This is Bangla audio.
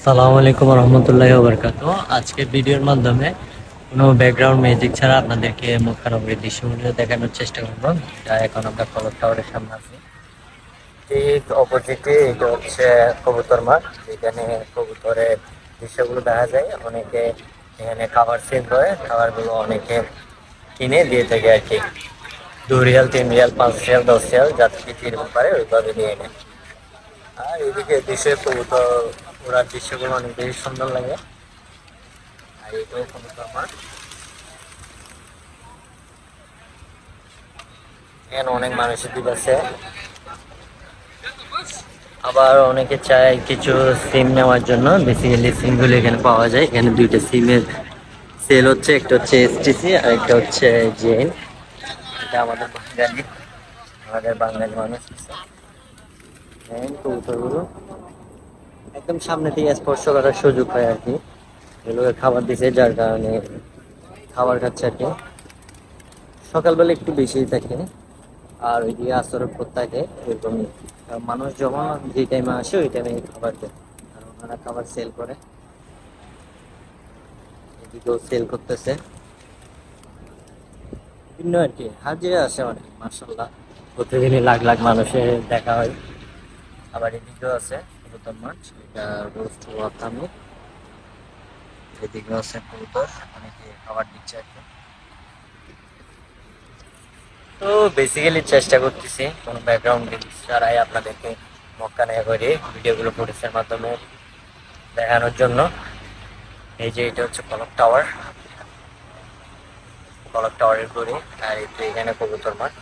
আসসালামু আলাইকুম রহমতুল্লাহি ওয়া বারাকাতুহু। আজকের ভিডিওর মাধ্যমে কোনো ব্যাকগ্রাউন্ড মিউজিক ছাড়া আপনাদেরকে মক্কা-নগরীর দৃশ্যগুলো দেখানোর চেষ্টা করব। যা এখন আমরা কলক টাওয়ারের সামনে আছি। ঠিক অপোজিটে এটা হচ্ছে কবুতর মাঠ, যেখানে কবুতরের দৃশ্যগুলো দেখা যায়। অনেকে এখানে খাবার সেল করে, খাবারগুলো অনেকে কিনে দিয়ে থাকে আর কি। 2 রিয়াল, 3 রিয়াল, 5 রিয়াল, 10 রিয়াল, যাত্রী যেরকম পারে ওইভাবে নিয়ে নেয়। আর এদিকে দেশে কবুতর ওড়ার দৃশ্যগুলো অনেক বেশি সুন্দর লাগে। আর এটাও কবুতর মাঠ। এখানে অনেক মানুষের ভিড় আছে। আবার অনেকে চায় কিছু সিম নেওয়ার জন্য। বেসিক্যালি সিমগুলো এখানে পাওয়া যায়। এখানে দুইটা সিমের সেল হচ্ছে, একটা হচ্ছে এসটিসি আর একটা হচ্ছে জেন। এটা আমাদের বাঙালি মানুষ আছে। কবুতরগুলো একদম সামনে থেকে স্পর্শ করার সুযোগ হয় আর কি। এগুলোকে খাবার দিছে, যার কারণে খাবার খাচ্ছে আর কি। সকালবেলা একটু বেশিই থাকে, আর ওইদিকে আসরের পর থাকে এরকম। মানুষ যখন যে টাইমে আসে ওই টাইমে খাবার দেয়, আর ওনারা খাবার সেল করে। এদিকেও সেল করতেছে বিভিন্ন আর কি। হাজিরা আসে অনেক, মার্শাল্লাহ। প্রতিদিনই লাখ লাখ মানুষের দেখা হয়। আবার এদিকেও আছে কবুতর মাঠ, এটা রোজ থামে। এদিকেও আছে কবুতর, অনেকে খাবার দিচ্ছে আর কি। তো বেসিক্যালি চেষ্টা করতেছি কোনো ব্যাকগ্রাউন্ড লিরিক্স ছাড়াই আপনাদেরকে মক্কা নগরী ভিডিওগুলো ফুটেজের মাধ্যমে দেখানোর জন্য। এই যে এটা হচ্ছে কলক টাওয়ার, কলক টাওয়ারের গড়ি। আর এই তো এখানে কবুতর মাঠ।